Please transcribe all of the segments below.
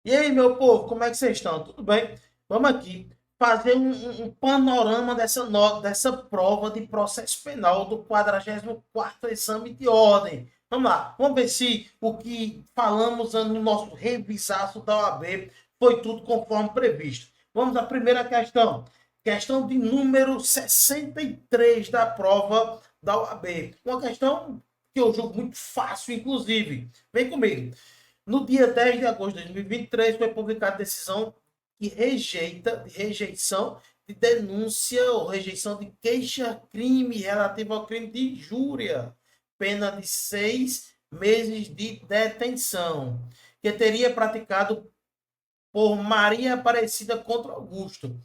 E aí, meu povo, como é que vocês estão? Tudo bem? Vamos aqui fazer um panorama dessa prova de processo penal do 44º exame de ordem. Vamos lá, vamos ver se o que falamos no nosso revisaço da OAB foi tudo conforme previsto. Vamos à primeira questão. Questão de número 63 da prova da OAB. Uma questão que eu julgo muito fácil, inclusive. Vem comigo. No dia 10 de agosto de 2023, foi publicada a decisão que rejeição de denúncia ou rejeição de queixa-crime relativo ao crime de injúria, pena de 6 meses de detenção, que teria praticado por Maria Aparecida contra Augusto.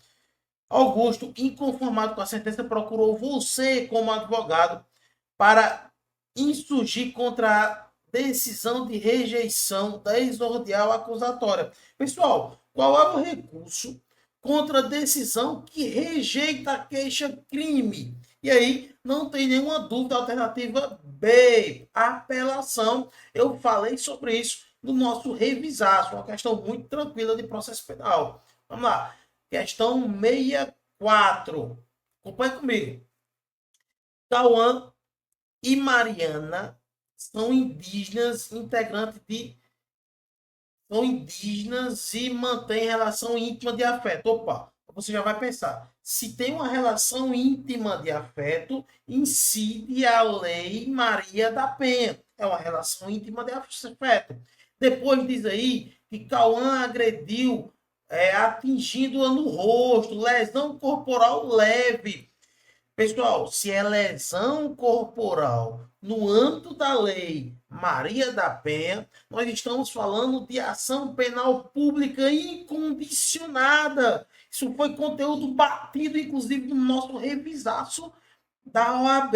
Augusto, inconformado com a sentença, procurou você como advogado para insurgir contra a decisão de rejeição da exordial acusatória. Pessoal, qual é o recurso contra a decisão que rejeita a queixa-crime? E aí, não tem nenhuma dúvida, alternativa B, apelação. Eu falei sobre isso no nosso revisaço, uma questão muito tranquila de processo penal. Vamos lá. Questão 64. Acompanhe comigo. Cauã e Mariana são indígenas integrantes de são indígenas e mantêm relação íntima de afeto. Opa, você já vai pensar. Se tem uma relação íntima de afeto, incide a lei Maria da Penha. É uma relação íntima de afeto. Depois diz aí que Cauã agrediu, atingindo-a no rosto, lesão corporal leve. Pessoal, se é lesão corporal no âmbito da lei Maria da Penha, nós estamos falando de ação penal pública incondicionada. Isso foi conteúdo batido, inclusive, no nosso revisaço da OAB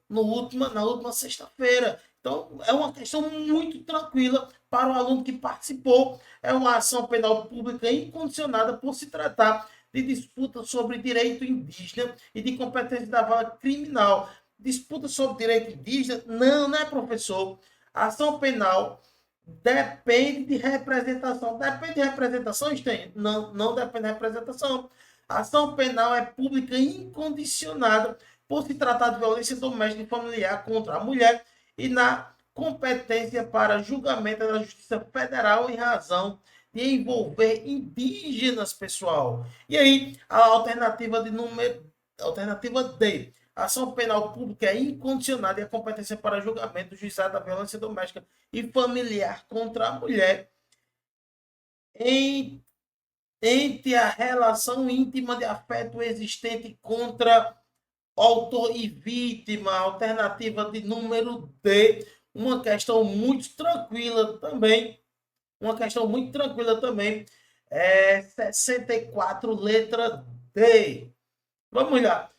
na última sexta-feira. Então, é uma questão muito tranquila para o aluno que participou. É uma ação penal pública incondicionada por se tratar de disputa sobre direito indígena e de competência da vara criminal. Disputa sobre direito indígena? Não, né, professor? A ação penal depende de representação. Depende de representação, Sten? Não, não depende de representação. A ação penal é pública incondicionada por se tratar de violência doméstica e familiar contra a mulher e na competência para julgamento da Justiça Federal em razão de envolver indígenas, pessoal. E aí, a alternativa de número, alternativa D. A ação penal pública é incondicionada e a competência para julgamento do juizado da violência doméstica e familiar contra a mulher em, entre a relação íntima de afeto existente contra autor e vítima, alternativa de número D, uma questão muito tranquila também, uma questão muito tranquila também, 64, letra D. Vamos lá.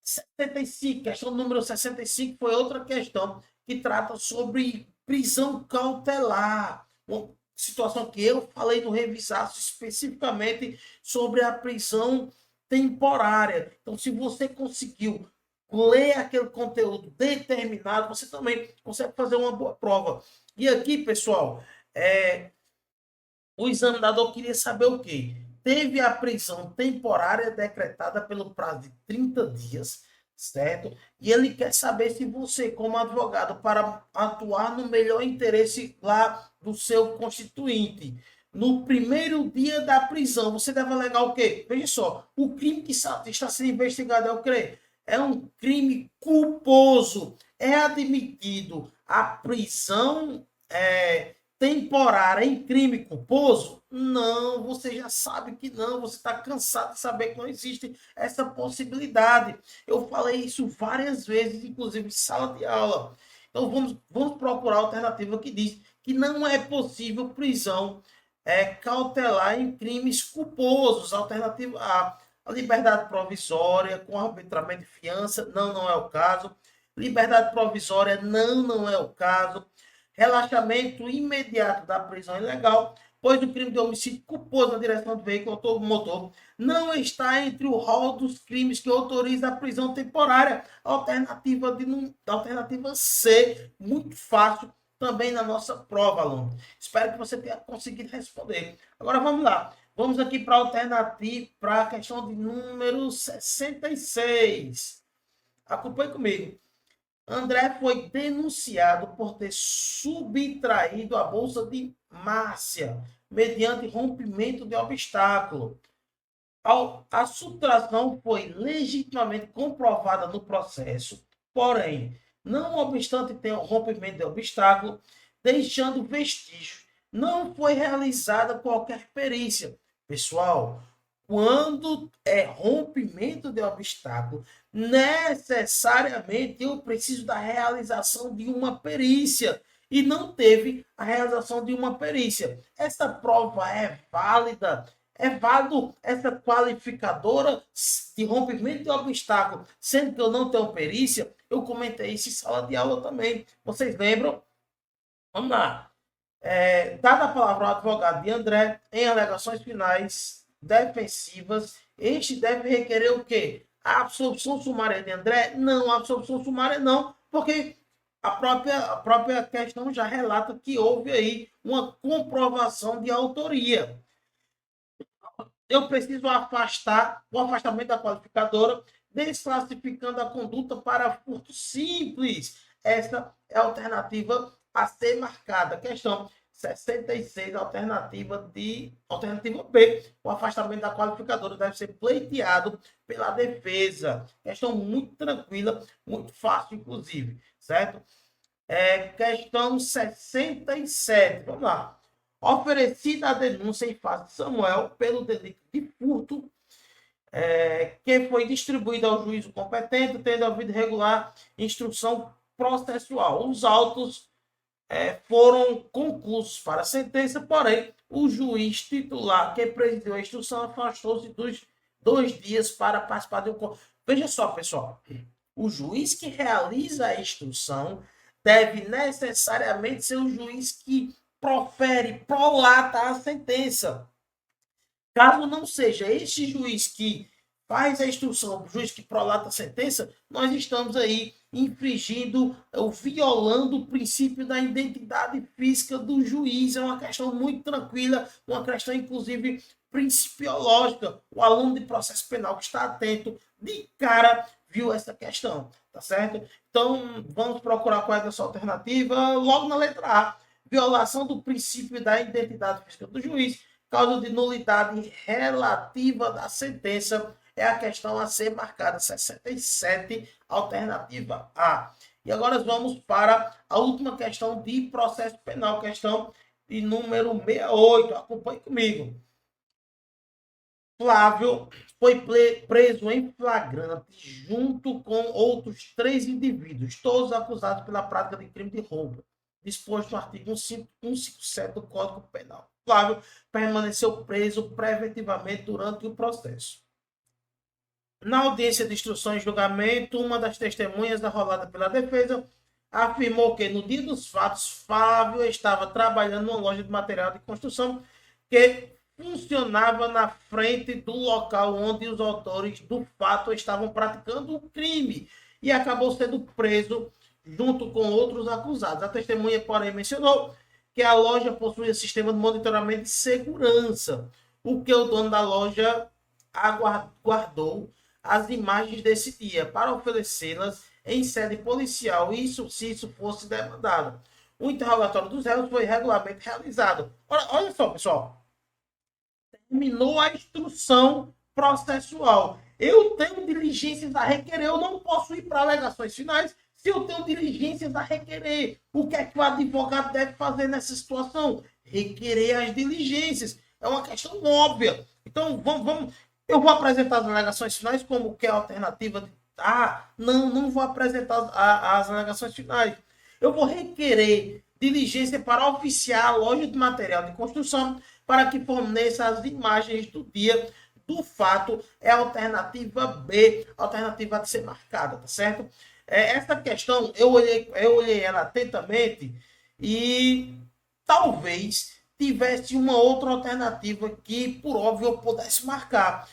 65, questão número 65 foi outra questão que trata sobre prisão cautelar. Uma situação que eu falei no revisaço especificamente sobre a prisão temporária. Então, se você conseguiu ler aquele conteúdo determinado, você também consegue fazer uma boa prova. E aqui, pessoal, o examinador queria saber o quê? Teve a prisão temporária decretada pelo prazo de 30 dias, certo? E ele quer saber se você, como advogado, para atuar no melhor interesse lá do seu constituinte, no primeiro dia da prisão, você deve alegar o quê? Veja só, o crime que está sendo investigado é o quê? É um crime culposo. É admitido a prisão temporária em crime culposo? Não, você já sabe que não, você está cansado de saber que não existe essa possibilidade. Eu falei isso várias vezes, inclusive em sala de aula. Então vamos procurar a alternativa que diz que não é possível prisão cautelar em crimes culposos. Alternativa A liberdade provisória com arbitramento de fiança, não, não é o caso. Liberdade provisória, não, não é o caso. Relaxamento imediato da prisão ilegal, pois o crime de homicídio culposo na direção do veículo automotor não está entre o rol dos crimes que autoriza a prisão temporária. Alternativa C, muito fácil, também na nossa prova, aluno. Espero que você tenha conseguido responder. Agora vamos lá. Vamos aqui para a alternativa, para a questão de número 66. Acompanhe comigo. André foi denunciado por ter subtraído a bolsa de Márcia mediante rompimento de obstáculo. A subtração foi legitimamente comprovada no processo, porém, não obstante ter o rompimento de obstáculo, deixando vestígios, não foi realizada qualquer perícia. Pessoal, quando é rompimento de obstáculo, necessariamente eu preciso da realização de uma perícia. E não teve a realização de uma perícia. Essa prova é válida? É válido essa qualificadora de rompimento de obstáculo, sendo que eu não tenho perícia? Eu comentei isso em sala de aula também. Vocês lembram? Vamos lá. Dada a palavra ao advogado de André, em alegações finais defensivas, este deve requerer o quê? A absolvição sumária de André? Não, a absolvição sumária não, porque a própria questão já relata que houve aí uma comprovação de autoria. Eu preciso afastar o afastamento da qualificadora, desclassificando a conduta para furto simples. Essa é a alternativa a ser marcada. Questão 66, alternativa B. O afastamento da qualificadora deve ser pleiteado pela defesa. Questão muito tranquila, muito fácil, inclusive, certo? Questão 67. Vamos lá. Oferecida a denúncia em face de Samuel pelo delito de furto, que foi distribuída ao juízo competente, tendo havido regular instrução processual. Os autos foram conclusos para a sentença, porém, o juiz titular que presidiu a instrução afastou-se dos 2 dias para participar de um... Veja só, pessoal, o juiz que realiza a instrução deve necessariamente ser o juiz que profere, prolata a sentença. Caso não seja este juiz que faz a instrução, o juiz que prolata a sentença, nós estamos aí infringindo ou violando o princípio da identidade física do juiz. É uma questão muito tranquila, uma questão, inclusive, principiológica. O aluno de processo penal que está atento, de cara, viu essa questão, tá certo? Então, vamos procurar qual é essa alternativa logo na letra A. Violação do princípio da identidade física do juiz, causa de nulidade relativa da sentença, é a questão a ser marcada, 67, alternativa A. E agora vamos para a última questão de processo penal, questão de número 68. Acompanhe comigo. Flávio foi preso em flagrante junto com outros 3 indivíduos, todos acusados pela prática de crime de roubo, disposto no artigo 157 do Código Penal. Flávio permaneceu preso preventivamente durante o processo. Na audiência de instrução e julgamento, uma das testemunhas arrolada pela defesa afirmou que, no dia dos fatos, Flávio estava trabalhando numa loja de material de construção que funcionava na frente do local onde os autores do fato estavam praticando o crime e acabou sendo preso junto com outros acusados. A testemunha, porém, mencionou que a loja possuía sistema de monitoramento de segurança, o que o dono da loja guardou as imagens desse dia para oferecê-las em sede policial, isso se isso fosse demandado. O interrogatório dos réus foi regularmente realizado. Olha só, pessoal. Terminou a instrução processual. Eu tenho diligências a requerer, eu não posso ir para alegações finais se eu tenho diligências a requerer. O que é que o advogado deve fazer nessa situação? Requerer as diligências. É uma questão óbvia. Então, vamos. Eu vou apresentar as alegações finais como que é a alternativa de... não vou apresentar as alegações finais. Eu vou requerer diligência para oficiar a loja de material de construção para que forneça as imagens do dia do fato. É a alternativa B, a alternativa a ser marcada, tá certo? Essa questão, eu olhei ela atentamente e talvez tivesse uma outra alternativa que, por óbvio, eu pudesse marcar.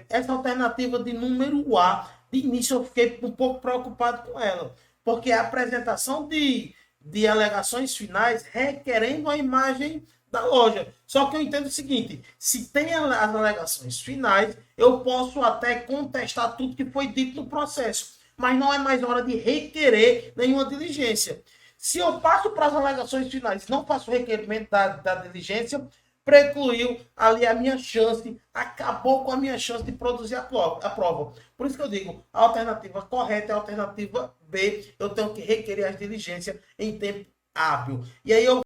Essa alternativa de número A, de início eu fiquei um pouco preocupado com ela, porque a apresentação de de alegações finais requerendo a imagem da loja. Só que eu entendo o seguinte, se tem as alegações finais, eu posso até contestar tudo que foi dito no processo, mas não é mais hora de requerer nenhuma diligência. Se eu passo para as alegações finais, não faço o requerimento da diligência, precluiu ali a minha chance, acabou com a minha chance de produzir a prova. Por isso que eu digo, a alternativa correta é a alternativa B, eu tenho que requerer as diligências em tempo hábil. E aí eu